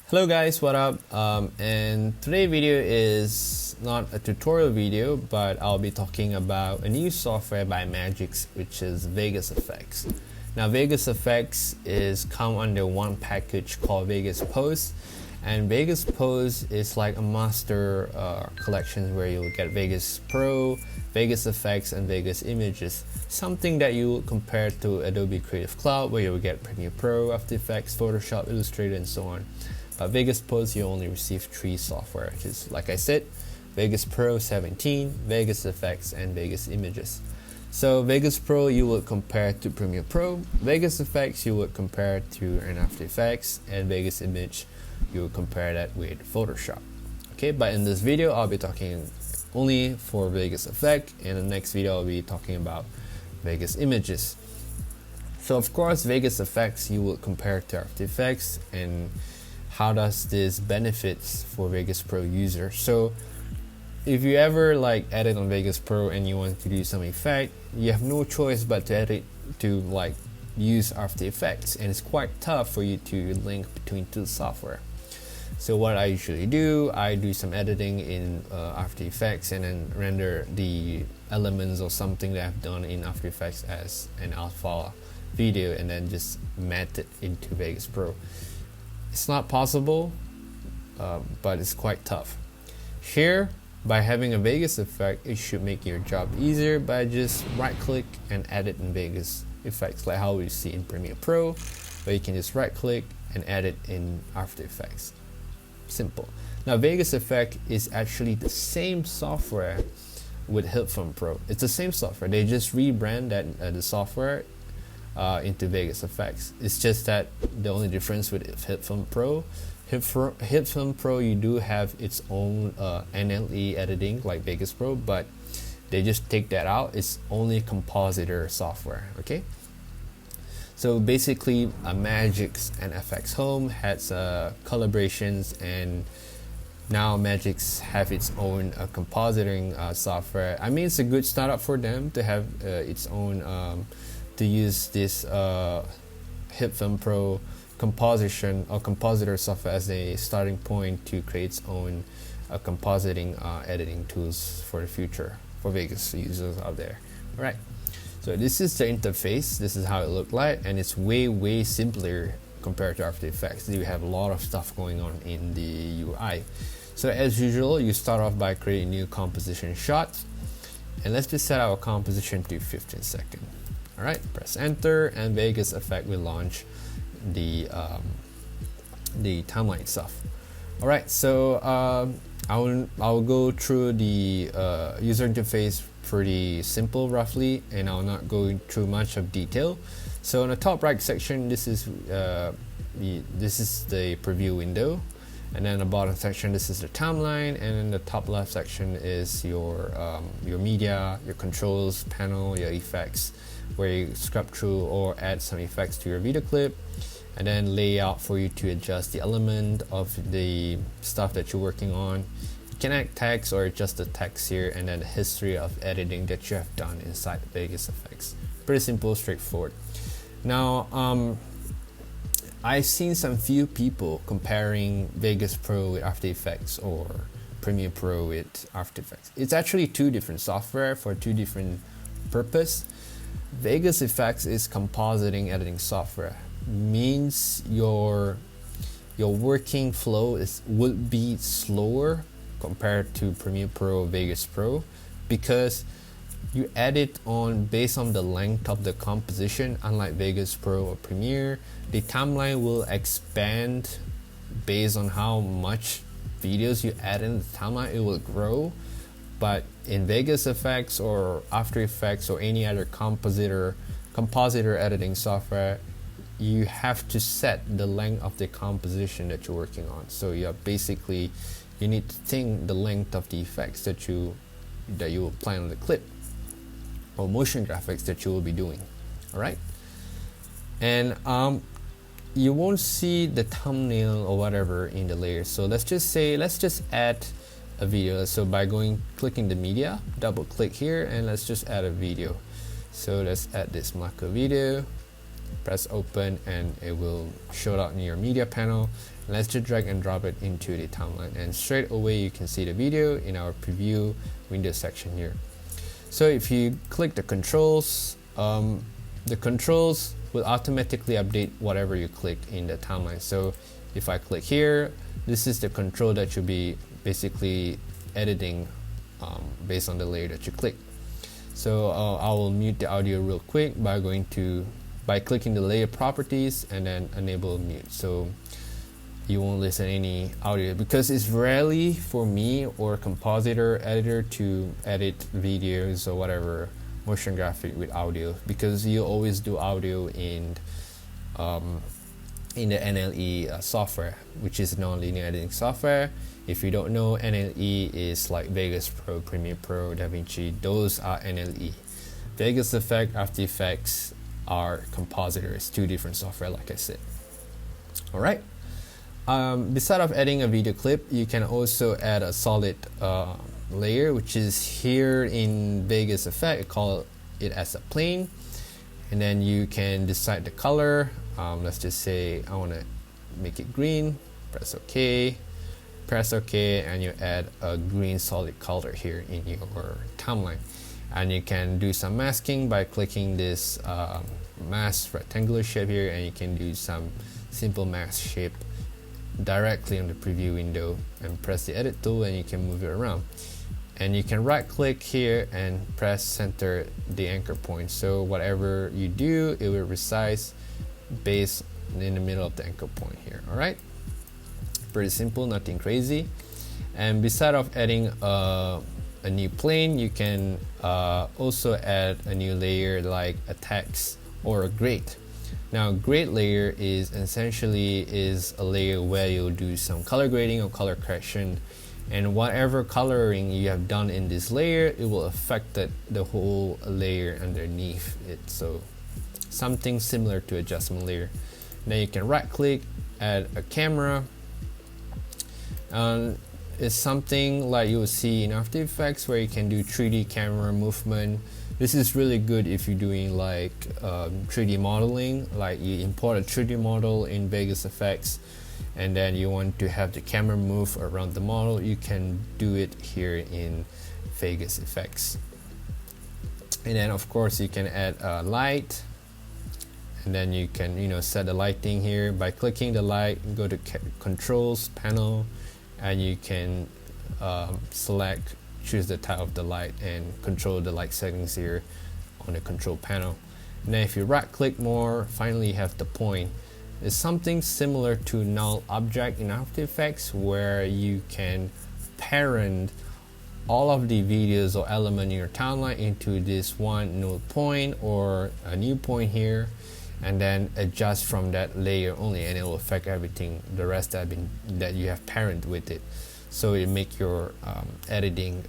Hello guys, what up? And today's video is not a tutorial video, but I'll be talking about a new software by MAGIX, which is Vegas Effects. Now Vegas Effects is come under one package called Vegas Pose, and Vegas Pose is like a master collection where you'll get Vegas Pro, Vegas Effects, and Vegas Images. Something that you will compare to Adobe Creative Cloud, where you'll get Premiere Pro, After Effects, Photoshop, Illustrator, and so on. But Vegas Pose, you only receive 3 software, which is, like I said, Vegas Pro 17, Vegas Effects, and Vegas Images. So Vegas Pro you would compare to Premiere Pro, Vegas Effects you would compare to After Effects, and Vegas Image you would compare that with Photoshop. Okay, but in this video I'll be talking only for Vegas Effect, and in the next video I'll be talking about Vegas Images. So of course Vegas Effects you would compare to After Effects, and how does this benefits for Vegas Pro user. So if you ever like edit on Vegas Pro and you want to do some effect, you have no choice but to edit to like use After Effects, and it's quite tough for you to link between two software. So what I usually do, I do some editing in After Effects and then render the elements or something that I've done in After Effects as an alpha video and then just mat it into Vegas Pro. It's not possible, but it's quite tough. Here, by having a Vegas effect, it should make your job easier by just right click and edit in Vegas Effects, like how we see in Premiere Pro, where you can just right click and edit in After Effects. Simple. Now Vegas Effect is actually the same software with HitFilm Pro. It's the same software. They just rebrand that the software into Vegas Effects. It's just that the only difference with HitFilm Pro, HitFilm Pro you do have its own NLE editing like Vegas Pro, but they just take that out. It's only compositor software. Okay, so basically MAGIX and FXhome has collaborations, and now MAGIX have its own compositing software. I mean, it's a good startup for them to have its own to use this HitFilm Pro composition or compositor software as a starting point to create its own compositing editing tools for the future for Vegas users out there. Alright, so this is the interface. This is how it looked like, and it's way simpler compared to After Effects. You have a lot of stuff going on in the UI. So as usual, you start off by creating a new composition shot, and let's just set our composition to 15 seconds. Alright, press enter, and Vegas Effect will launch the timeline stuff. Alright, so I'll go through the user interface pretty simple roughly, and I'll not go through much of detail. So in the top right section, this is the preview window, and then the bottom section, this is the timeline, and then the top left section is your media, your controls panel, your effects, where you scrub through or add some effects to your video clip, and then layout for you to adjust the element of the stuff that you're working on. You can add text or adjust the text here, and then the history of editing that you have done inside Vegas Effects. Pretty simple, straightforward. Now I've seen some few people comparing Vegas Pro with After Effects or Premiere Pro with After Effects. It's actually 2 different software for 2 different purpose. Vegas Effects is compositing editing software. Means your working flow would be slower compared to Premiere Pro or Vegas Pro, because you edit on based on the length of the composition. Unlike Vegas Pro or Premiere, the timeline will expand based on how much videos you add in the timeline. It will grow. But in Vegas Effects or After Effects or any other compositor editing software, you have to set the length of the composition that you're working on. So you need to think the length of the effects that you will play on the clip, or motion graphics that you will be doing. Alright, and you won't see the thumbnail or whatever in the layers. So let's just add a video. So by clicking the media, double click here, and let's just add a video. So let's add this macro video, press open, and it will show up in your media panel. Let's just drag and drop it into the timeline, and straight away you can see the video in our preview window section here. So if you click the controls will automatically update whatever you clicked in the timeline. So if I click here, this is the control that you'll be basically editing based on the layer that you click. So I will mute the audio real quick by clicking the layer properties and then enable mute. So you won't listen to any audio, because it's rarely for me or compositor editor to edit videos or whatever motion graphic with audio, because you always do audio in the NLE software, which is non-linear editing software. If you don't know, NLE is like Vegas Pro, Premiere Pro, DaVinci. Those are NLE. Vegas Effect, After Effects are compositors, two different software, like I said. All right. Beside of adding a video clip, you can also add a solid layer, which is here in Vegas Effect. Call it as a plane, and then you can decide the color. Let's just say I want to make it green. Press OK. Press OK, and you add a green solid color here in your timeline. And you can do some masking by clicking this mask rectangular shape here, and you can do some simple mask shape directly on the preview window, and press the edit tool and you can move it around. And you can right click here and press center the anchor point. So whatever you do, it will resize based in the middle of the anchor point here. All right, pretty simple, nothing crazy. And beside of adding a new plane, you can also add a new layer like a text or a grade. Now, grade layer is essentially a layer where you'll do some color grading or color correction, and whatever coloring you have done in this layer, it will affect the whole layer underneath it. So something similar to adjustment layer. Now you can right click, add a camera. It's something like you'll see in After Effects, where you can do 3D camera movement. This is really good if you're doing like 3D modeling, like you import a 3D model in Vegas Effects and then you want to have the camera move around the model. You can do it here in Vegas Effects. And then of course you can add a light, and then you can set the lighting here by clicking the light, go to controls panel, and you can choose the type of the light and control the light settings here on the control panel. Now if you right click more, finally you have the point. It's something similar to null object in After Effects, where you can parent all of the videos or element in your timeline into this one null point or a new point here, and then adjust from that layer only, and it will affect everything, the rest that you have parent with it. So it make your editing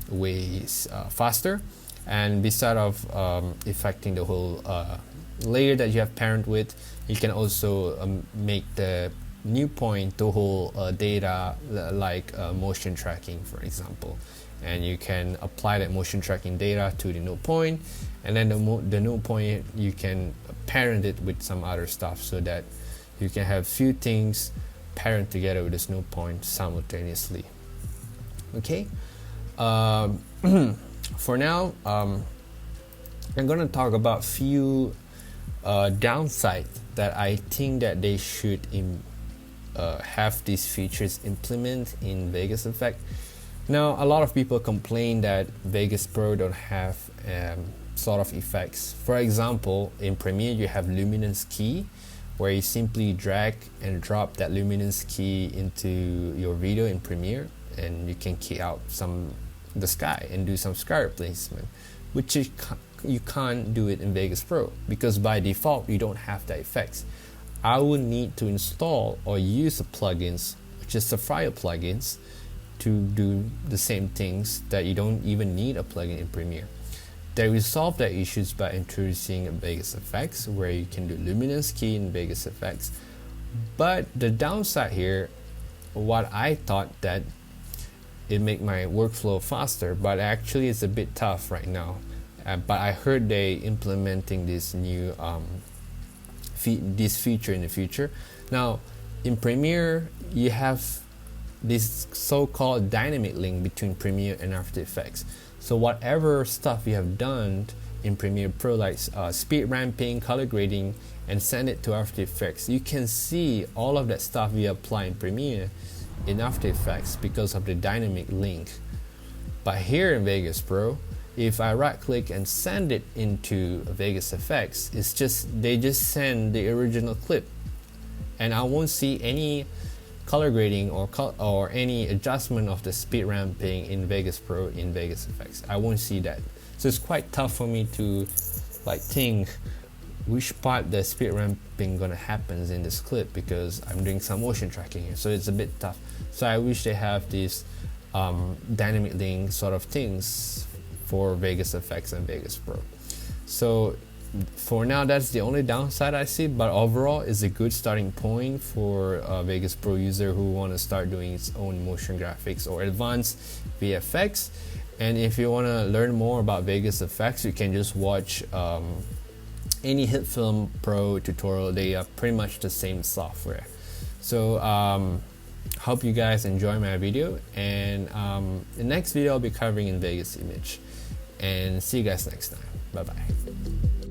ways faster. And beside of affecting the whole layer that you have parent with, you can also make the new point to hold data like motion tracking, for example. And you can apply that motion tracking data to the null point, and then the null point you can parent it with some other stuff, so that you can have few things parent together with this null point simultaneously. Okay, for now I'm going to talk about few downsides that I think that they should have these features implement in Vegas Effect. Now, a lot of people complain that Vegas Pro don't have sort of effects. For example, in Premiere you have luminance key, where you simply drag and drop that luminance key into your video in Premiere, and you can key out the sky and do some sky replacement, which you can't do it in Vegas Pro, because by default you don't have the effects. I would need to install or use the plugins, which is the Fire plugins, to do the same things that you don't even need a plugin in Premiere. They resolve their issues by introducing Vegas Effects, where you can do luminance key in Vegas Effects. But the downside here, what I thought that it make my workflow faster, but actually it's a bit tough right now. But I heard they implementing this new this feature in the future. Now in Premiere you have this so-called dynamic link between Premiere and After Effects. So whatever stuff you have done in Premiere Pro, like speed ramping, color grading, and send it to After Effects, you can see all of that stuff we apply in Premiere in After Effects because of the dynamic link. But here in Vegas Pro, if I right click and send it into Vegas FX, they just send the original clip, and I won't see any color grading or any adjustment of the speed ramping in Vegas Pro in Vegas FX. I won't see that. So it's quite tough for me to like think which part the speed ramping gonna happens in this clip, because I'm doing some motion tracking here, so it's a bit tough. So I wish they have these dynamic link sort of things for Vegas FX and Vegas Pro. So for now, that's the only downside I see, but overall it's a good starting point for a Vegas Pro user who want to start doing its own motion graphics or advanced VFX. And if you want to learn more about Vegas FX, you can just watch any HitFilm Pro tutorial. They are pretty much the same software. So hope you guys enjoy my video, and the next video I'll be covering in Vegas Image. And see you guys next time. Bye bye.